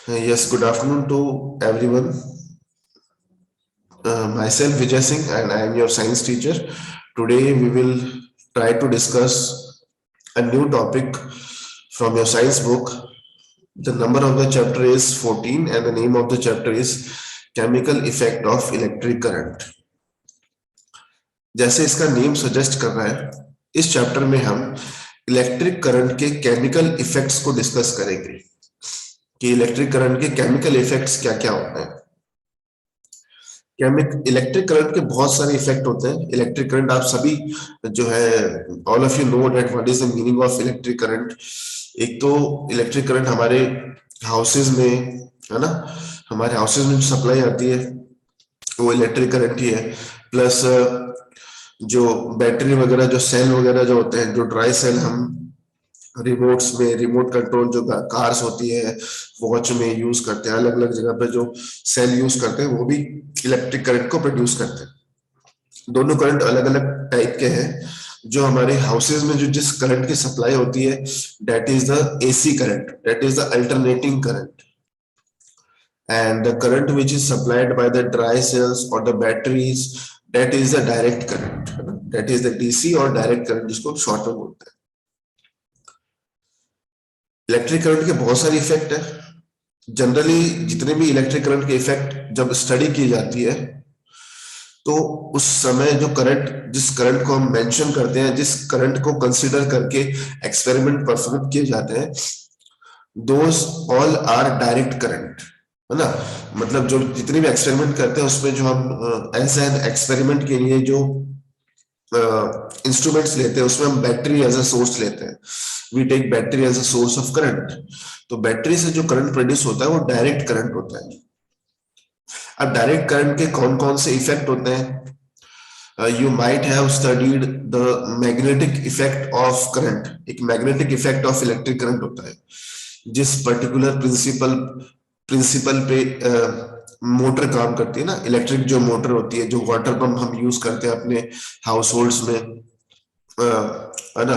Yes, good afternoon to everyone. Myself Vijay Singh and I am your science teacher. Today we will try to discuss a new topic from your science book. The number of the chapter is 14 and the name of the chapter is Chemical Effect of Electric Current. जैसे इसका name suggest कर रहा है, इस chapter में हम electric current के chemical effects को डिस्कस करेंगे कि इलेक्ट्रिक करंट के केमिकल इफेक्ट्स क्या क्या होते हैं। इलेक्ट्रिक करंट के बहुत सारे इफेक्ट होते हैं। इलेक्ट्रिक करंट आप सभी जो है all of you know that what is the meaning of electric current. एक तो इलेक्ट्रिक करंट हमारे हाउसेज में है ना, हमारे हाउसेज में जो सप्लाई आती है वो इलेक्ट्रिक करंट ही है। प्लस जो बैटरी वगैरह जो सेल वगैरह जो होते हैं, जो ड्राई सेल हम रिमोट्स में, रिमोट कंट्रोल जो कार्स होती है, वॉच में यूज करते हैं, अलग अलग जगह पे जो सेल यूज करते हैं वो भी इलेक्ट्रिक करंट को प्रोड्यूस करते हैं। दोनों करंट अलग अलग टाइप के हैं। जो हमारे हाउसेज में जो जिस करंट की सप्लाई होती है that is the AC current, that is the alternating current, and the current which is supplied by the dry cells or the batteries, that is the direct current, that is the DC और direct current जिसको short में बोलते हैं। Electric current के बहुत सारे effect है। Generally जितने भी इलेक्ट्रिक करंट के इफेक्ट जब स्टडी की जाती है तो उस समय जो करंट, जिस करंट को हम मेंशन करते हैं, जिस करंट को कंसीडर करके एक्सपेरिमेंट परफॉर्म किए जाते हैं, those all are direct current, है ना। मतलब जो जितने भी एक्सपेरिमेंट करते हैं उसमें जो हम एज एन एक्सपेरिमेंट के लिए जो इंस्ट्रूमेंट्स लेते हैं उसमें हम बैटरी एज अ सोर्स लेते हैं। We take battery as a source of current. तो बैटरी से जो करंट प्रोड्यूस होता है वो डायरेक्ट करंट होता है। अब डायरेक्ट करंट के कौन कौन से इफेक्ट होते हैं? You might have studied the magnetic effect of current. एक magnetic effect of electric current होता है। जिस पर्टिकुलर प्रिंसिपल पे मोटर काम करती है ना, इलेक्ट्रिक जो मोटर होती है, जो वाटर पंप हम यूज करते हैं अपने हाउस होल्ड्स में, है ना,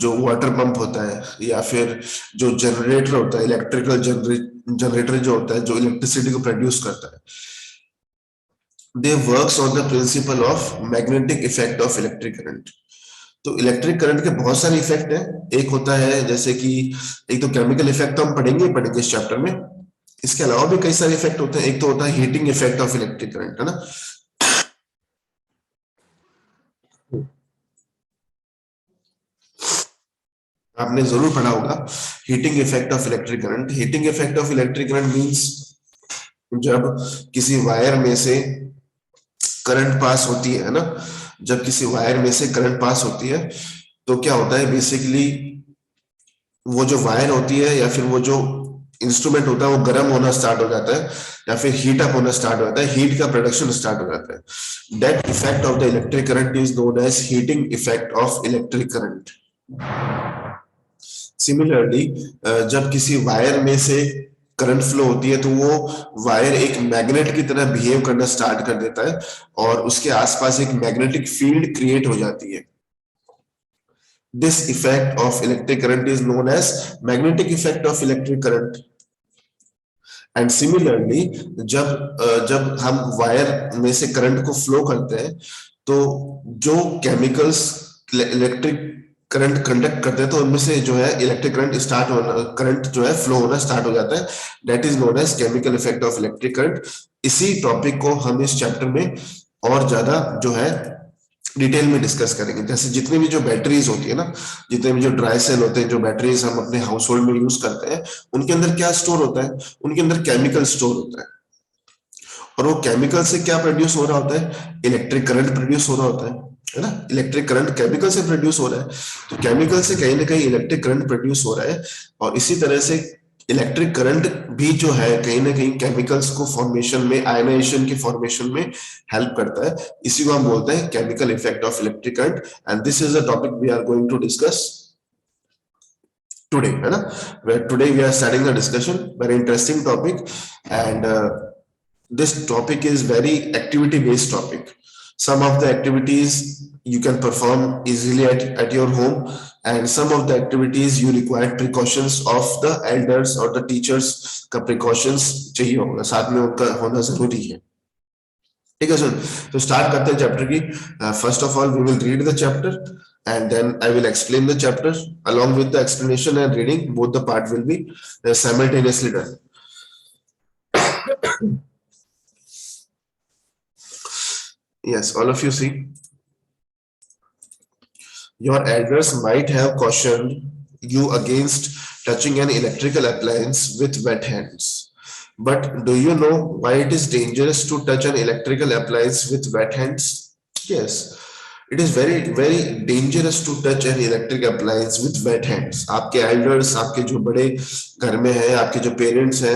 जो वाटर पंप होता है या फिर जो जनरेटर होता है, इलेक्ट्रिकल जनरेटर जो होता है, जो इलेक्ट्रिसिटी को प्रोड्यूस करता है, they works on the principle of magnetic effect of electric current. तो इलेक्ट्रिक करंट के बहुत सारे इफेक्ट हैं। एक होता है जैसे कि एक तो केमिकल इफेक्ट तो हम पढ़ेंगे इस चैप्टर में, इसके अलावा भी कई सारे इफेक्ट होते हैं। एक तो होता है heating effect of electric current, है ना। आपने जरूर पढ़ा होगा heating effect of electric current. Heating effect of electric current means जब किसी वायर में से करंट पास होती है ना, जब किसी वायर में से करंट पास होती है तो क्या होता है, बेसिकली वो जो वायर होती है या फिर वो जो इंस्ट्रूमेंट होता है वो गर्म होना स्टार्ट हो जाता है या फिर हीट अप होना स्टार्ट हो जाता है, हीट का प्रोडक्शन स्टार्ट हो जाता है। That effect of the electric current is known as heating effect of electric current. Similarly जब किसी वायर में से करंट फ्लो होती है तो वो वायर एक मैग्नेट की तरह बिहेव करना स्टार्ट कर देता है और उसके आसपास एक मैग्नेटिक फील्ड क्रिएट हो जाती है। This effect of electric current is known as magnetic effect of electric current. And similarly, जब हम वायर में से करंट को फ्लो करते हैं तो जो केमिकल्स इलेक्ट्रिक करंट कंडक्ट करते हैं तो उनमें से जो है इलेक्ट्रिक करंट स्टार्ट होना, करंट जो है फ्लो होना स्टार्ट हो जाता है। That is known as chemical effect of electric current. इसी टॉपिक को हम इस चैप्टर में और ज्यादा जो है डिटेल में डिस्कस करेंगे। जैसे जितनी भी जो बैटरीज होती है ना, जितने भी जो ड्राई सेल होते हैं, जो बैटरीज हम अपने हाउस होल्ड में यूज करते हैं, उनके अंदर क्या स्टोर होता है? उनके अंदर केमिकल स्टोर होता है। और वो केमिकल से क्या प्रोड्यूस हो रहा होता है? इलेक्ट्रिक करंट प्रोड्यूस हो रहा होता है ना। इलेक्ट्रिक करंट केमिकल से प्रोड्यूस हो रहा है, तो केमिकल से कहीं ना कहीं इलेक्ट्रिक करंट प्रोड्यूस हो रहा है। और इसी तरह से इलेक्ट्रिक करंट भी जो है कहीं ना कहीं केमिकल्स को फॉर्मेशन में, आयनाइजेशन की फॉर्मेशन में हेल्प करता है। इसी को हम बोलते हैं chemical effect of electric current. And this is the topic we are going to discuss today, है ना। Today we are starting the discussion, very interesting topic. And this topic is very activity based topic. Some of the activities you can perform easily at your home, and some of the activities you require precautions of the elders or the teachers का precautions चाहिए होगा, साथ में उनका होना जरूरी है। ठीक है सर, तो स्टार्ट करते हैं चैप्टर की। First of all we will read the chapter and then I will explain the chapter along with the explanation and reading. Both the part will be simultaneously done. Yes, all of you see. Your elders might have cautioned you against touching an electrical appliance with wet hands. But do you know why it is dangerous to touch an electrical appliance with wet hands? Yes, it is very dangerous to touch an electric appliance with wet hands. आपके elders, आपके जो बड़े घर में हैं, आपके जो parents हैं,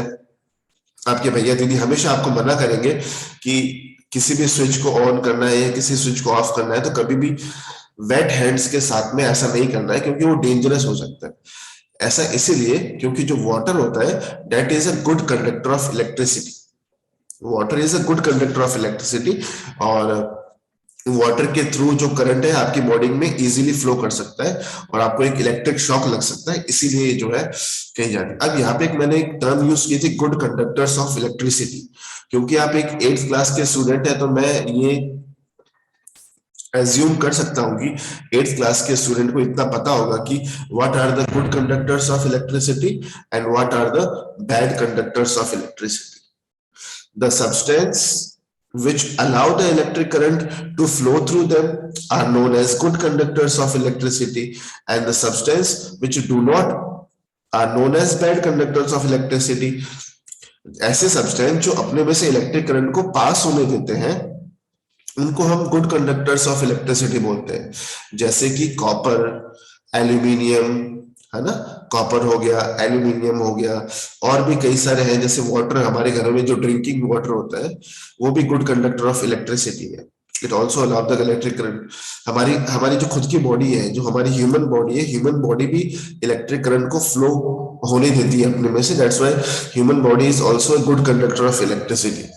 आपके भैया दीदी हमेशा आपको मना करेंगे कि किसी भी स्विच को ऑन करना है या किसी स्विच को ऑफ करना है तो कभी भी वेट हैंड्स के साथ में ऐसा नहीं करना है, क्योंकि वो डेंजरस हो सकता है। ऐसा इसीलिए क्योंकि जो वाटर होता है that is a good conductor of electricity. Water is a good conductor of electricity और वाटर के थ्रू जो करंट है आपकी बॉडी में इजीली फ्लो कर सकता है और आपको एक इलेक्ट्रिक शॉक लग सकता है, इसीलिए जो है कहीं जाते। अब यहाँ पे मैंने एक टर्म यूज की थी गुड कंडक्टर्स ऑफ इलेक्ट्रिसिटी, क्योंकि आप एक 8th क्लास के स्टूडेंट है तो मैं ये एज्यूम कर सकता हूं कि 8th क्लास के स्टूडेंट को इतना पता होगा कि what are the good conductors of electricity and what are the bad conductors of electricity. The substance which allow the electric current to flow through them are known as good conductors of electricity, and the substance which do not are known as bad conductors of electricity. ऐसे substance जो अपने में से electric current को पास होने देते हैं उनको हम गुड कंडक्टर्स ऑफ इलेक्ट्रिसिटी बोलते हैं, जैसे कि कॉपर, एल्यूमिनियम, है ना, कॉपर हो गया, एल्यूमिनियम हो गया, और भी कई सारे हैं, जैसे वाटर, हमारे घरों में जो ड्रिंकिंग वाटर होता है वो भी गुड कंडक्टर ऑफ इलेक्ट्रिसिटी है। It also allow the electric current. हमारी जो खुद की बॉडी है, जो हमारी ह्यूमन बॉडी है, ह्यूमन बॉडी भी इलेक्ट्रिक करंट को फ्लो होने देती है अपने में से, that's why human body is also a good conductor of electricity.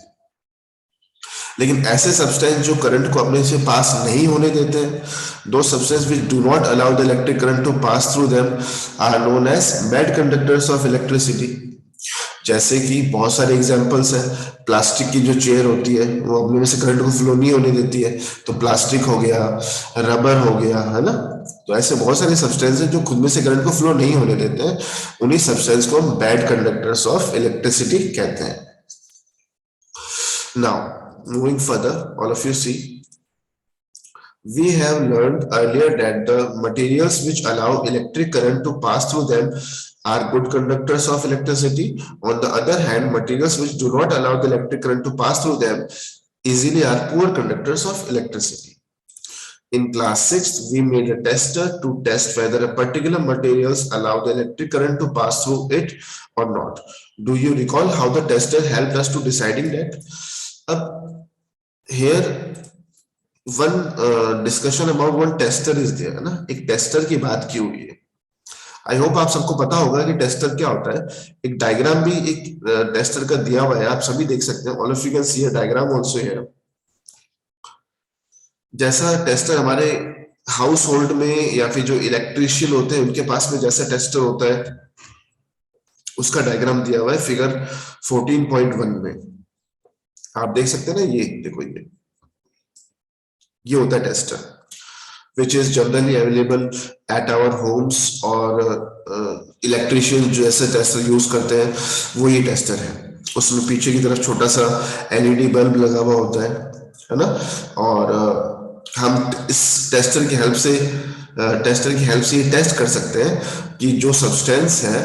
लेकिन ऐसे सब्सटेंस जो करंट को अपने से पास नहीं होने देते हैं, those substance which do not allow the electric current to pass through them are known as bad conductors of electricity. जैसे कि बहुत सारे एग्जांपल्स हैं, प्लास्टिक की जो चेयर होती है वो अपने में से करंट को फ्लो नहीं होने देती है, तो प्लास्टिक हो गया, रबर हो गया, है ना। तो ऐसे बहुत सारे सब्सटेंस हैं जो खुद में से करंट को फ्लो नहीं होने देते हैं, उन्हीं सब्सटेंस को हम बैड कंडक्टर्स ऑफ इलेक्ट्रिसिटी कहते हैं। Now moving further, all of you see, we have learned earlier that the materials which allow electric current to pass through them are good conductors of electricity. On the other hand, materials which do not allow the electric current to pass through them easily are poor conductors of electricity. In class 6th, we made a tester to test whether a particular materials allow the electric current to pass through it or not. Do you recall how the tester helped us to deciding that? अब here one discussion about one tester is there, है ना, एक tester की बात की हुई है। I hope आप सबको पता होगा कि टेस्टर क्या होता है। एक डायग्राम भी एक टेस्टर का दिया हुआ है, आप सभी देख सकते हैं। All of you can see a diagram also here. जैसा टेस्टर हमारे हाउस होल्ड में या फिर जो इलेक्ट्रिशियन होते हैं उनके पास में जैसा टेस्टर होता है उसका डायग्राम दिया हुआ है फिगर 14.1 में। आप देख सकते हैं ना, ये देखो, ये होता है tester which is generally available at our homes, और इलेक्ट्रिशियन जो ऐसे टेस्टर यूज करते हैं वो ये टेस्टर है। उसमें पीछे की तरफ छोटा सा एलईडी बल्ब लगा हुआ होता है ना, और हम इस टेस्टर की हेल्प से ये टेस्ट कर सकते हैं कि जो सब्सटेंस है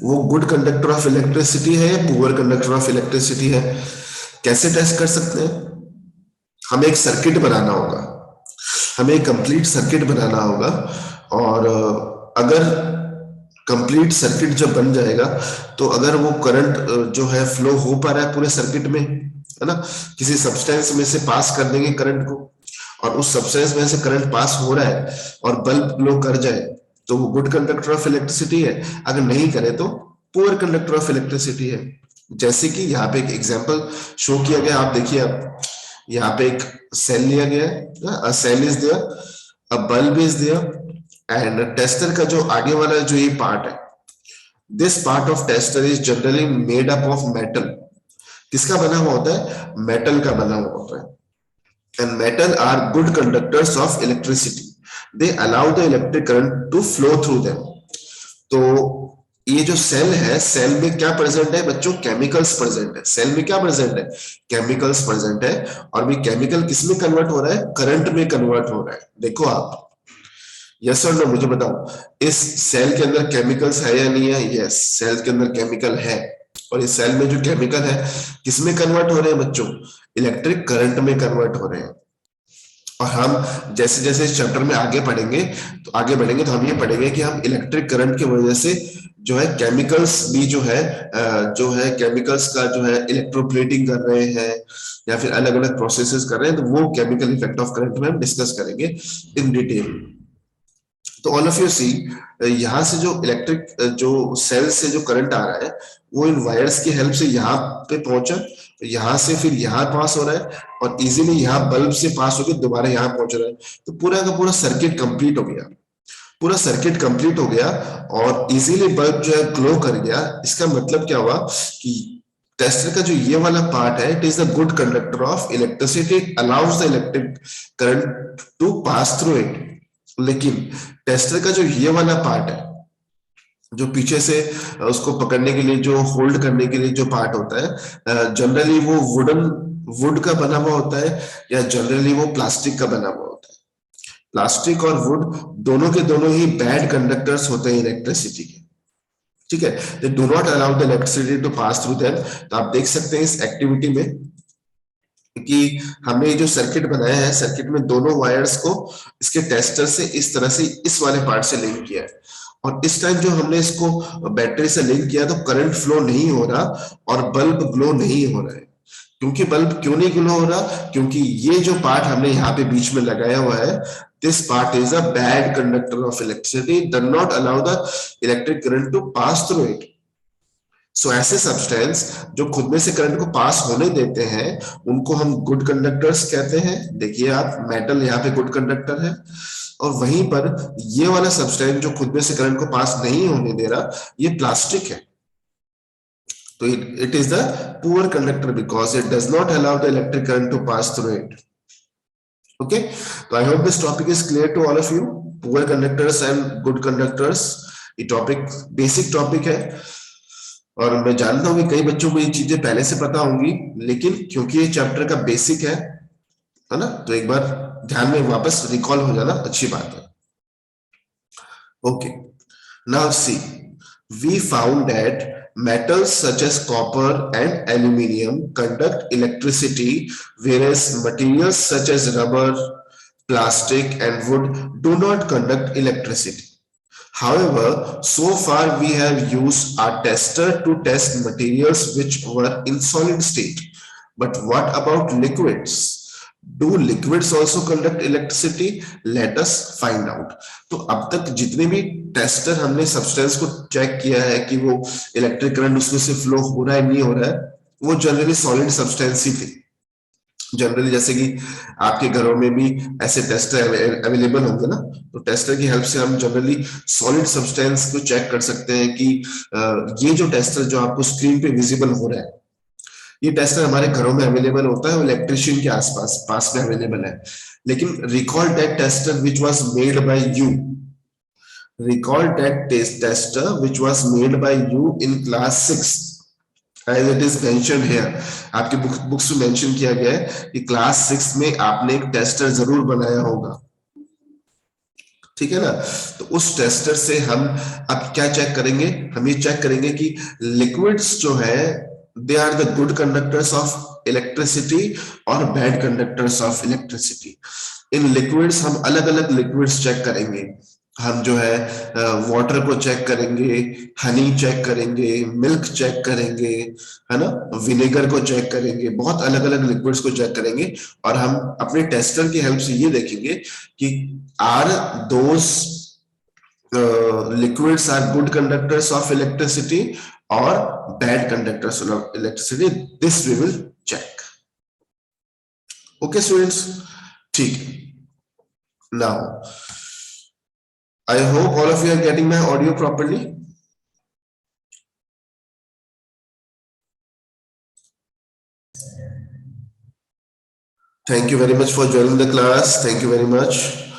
वो गुड कंडक्टर ऑफ इलेक्ट्रिसिटी है या पुअर कंडक्टर ऑफ इलेक्ट्रिसिटी है। कैसे टेस्ट कर सकते हैं? हमें एक सर्किट बनाना होगा, हमें कंप्लीट सर्किट बनाना होगा, और अगर कंप्लीट सर्किट जब बन जाएगा तो अगर वो करंट जो है फ्लो हो पा रहा है पूरे सर्किट में, है ना, किसी सब्सटेंस में से पास कर देंगे करंट को, और उस सब्सटेंस में से करंट पास हो रहा है और बल्ब ग्लो कर जाए तो वो गुड कंडक्टर ऑफ इलेक्ट्रिसिटी है। अगर नहीं करे तो पुअर कंडक्टर ऑफ इलेक्ट्रिसिटी है। जैसे कि यहाँ पे एक एग्जांपल शो किया गया, आप देखिए, आप यहाँ पे एक सेल लिया गया है, a cell is there, a bulb is there, and tester का जो आगे वाला जो ये पार्ट है, this part of tester is generally made up of metal. किसका बना हुआ होता है? मेटल का बना हुआ होता है। and metal are good conductors of electricity. They allow the electric current to flow through them. तो ये जो सेल है, सेल में क्या प्रेजेंट है बच्चों? केमिकल्स प्रेजेंट है। सेल में क्या प्रेजेंट है? केमिकल्स प्रेजेंट है। और भी केमिकल किस में कन्वर्ट हो रहा है? करंट में कन्वर्ट हो रहा है। देखो आप, यस और नो मुझे बताओ, इस सेल के अंदर केमिकल्स है या नहीं है? यस, सेल के अंदर केमिकल है। और इस सेल में जो केमिकल है किस में कन्वर्ट हो रहे हैं बच्चों? इलेक्ट्रिक करंट में कन्वर्ट हो रहे हैं। और हम जैसे जैसे इस चैप्टर में आगे पढ़ेंगे तो आगे बढ़ेंगे तो हम ये पढ़ेंगे कि हम इलेक्ट्रिक करंट की वजह से जो है केमिकल्स भी जो है केमिकल्स का जो है इलेक्ट्रोप्लेटिंग कर रहे हैं या फिर अलग अलग प्रोसेसेस कर रहे हैं, तो वो केमिकल इफेक्ट ऑफ करंट में हम डिस्कस करेंगे इन डिटेल। तो ऑल ऑफ यू सी, यहाँ से जो इलेक्ट्रिक जो सेल से जो करंट आ रहा है वो इन वायर्स की हेल्प से यहाँ पे पहुंचा, यहाँ से फिर यहाँ पास हो रहा है और इजीली यहाँ बल्ब से पास होकर दोबारा यहाँ पहुंच रहा है। तो पूरा का पूरा सर्किट कंप्लीट हो गया, पूरा सर्किट कंप्लीट हो गया और इजीली बल्ब जो है ग्लो कर गया। इसका मतलब क्या हुआ कि टेस्टर का जो ये वाला पार्ट है, it is the good conductor of electricity, allows the electric current to pass through it. लेकिन टेस्टर का जो ये वाला पार्ट है, जो पीछे से उसको पकड़ने के लिए जो होल्ड करने के लिए जो पार्ट होता है, जनरली वो वुड का बना हुआ होता है या जनरली वो प्लास्टिक का बना हुआ होता है। प्लास्टिक और वुड दोनों के दोनों ही बैड कंडक्टर्स होते हैं इलेक्ट्रिसिटी के। ठीक है, they do not allow the electricity to pass through them. तो आप देख सकते हैं इस एक्टिविटी में कि हमने जो सर्किट बनाया है, सर्किट में दोनों वायर्स को इसके टेस्टर से इस तरह से इस वाले पार्ट से लिंक किया है। और इस टाइम जो हमने इसको बैटरी से लिंक किया तो करंट फ्लो नहीं हो रहा और बल्ब ग्लो नहीं हो रहा है। क्योंकि बल्ब क्यों नहीं ग्लो हो रहा? क्योंकि ये जो पार्ट हमने यहाँ पे बीच में लगाया हुआ है, this part is a bad conductor of electricity, does not allow the electric current to pass through it. So ऐसे सब्सटेंस जो खुद में से करंट को पास होने देते हैं उनको हम गुड कंडक्टर्स कहते हैं। देखिए आप, मेटल यहाँ पे गुड कंडक्टर है और वहीं पर ये वाला सब्सटेंस जो खुद में से करंट को पास नहीं होने दे रहा, ये प्लास्टिक है। तो it is the poor conductor because it does not allow the electric current to pass through it. Okay, so I hope this topic is clear to all of you. Poor conductors and good conductors, ये topic basic topic है और मैं जानता हूँ कि कई बच्चों को ये चीजें पहले से पता होंगी, लेकिन क्योंकि ये चैप्टर का बेसिक है ना, तो एक बार ध्यान में वापस रिकॉल हो जाना अच्छी बात है। Okay, now see, we found that metals such as copper and aluminium conduct electricity, whereas materials such as rubber, plastic, and wood do not conduct electricity. However, so far we have used our tester to test materials which were in solid state. But what about liquids? Do liquids also conduct electricity? Let us find out. तो अब तक जितने भी tester हमने substance को check किया है कि वो इलेक्ट्रिक करंट उसमें से फ्लो हो रहा है नहीं हो रहा है, वो जनरली सॉलिड सब्सटेंस ही थे। जनरली जैसे कि आपके घरों में भी ऐसे टेस्टर अवेलेबल होंगे ना, तो टेस्टर की हेल्प से हम जनरली सॉलिड सब्सटेंस को चेक कर सकते हैं कि ये जो टेस्टर जो आपको स्क्रीन पे विजिबल हो रहा है, ये टेस्टर हमारे घरों में अवेलेबल होता है, इलेक्ट्रिशियन के आसपास पास में अवेलेबल है। लेकिन recall that tester which was made by you, recall that tester which was made by you in class 6 as it is mentioned here। आपकी बुक्स में मेंशन किया गया है कि क्लास 6 में आपने एक टेस्टर जरूर बनाया होगा, ठीक है ना। तो उस टेस्टर से हम अब क्या चेक करेंगे? हम ये चेक करेंगे कि लिक्विड्स जो है they are the good conductors of electricity और बैड कंडक्टर्स ऑफ इलेक्ट्रिसिटी। इन लिक्विड्स हम अलग अलग लिक्विड्स चेक करेंगे। हम जो है वाटर को चेक करेंगे, हनी चेक करेंगे, मिल्क चेक करेंगे, है ना, विनेगर को चेक करेंगे, बहुत अलग अलग लिक्विड्स को चेक करेंगे। और हम अपने टेस्टर की हेल्प से ये देखेंगे कि are those liquids are good conductors of electricity or bad conductors of electricity. This we will check. Okay students, ठीक। Now I hope all of you are getting my audio properly. Thank you very much for joining the class. Thank you very much.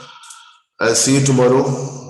I'll see you tomorrow.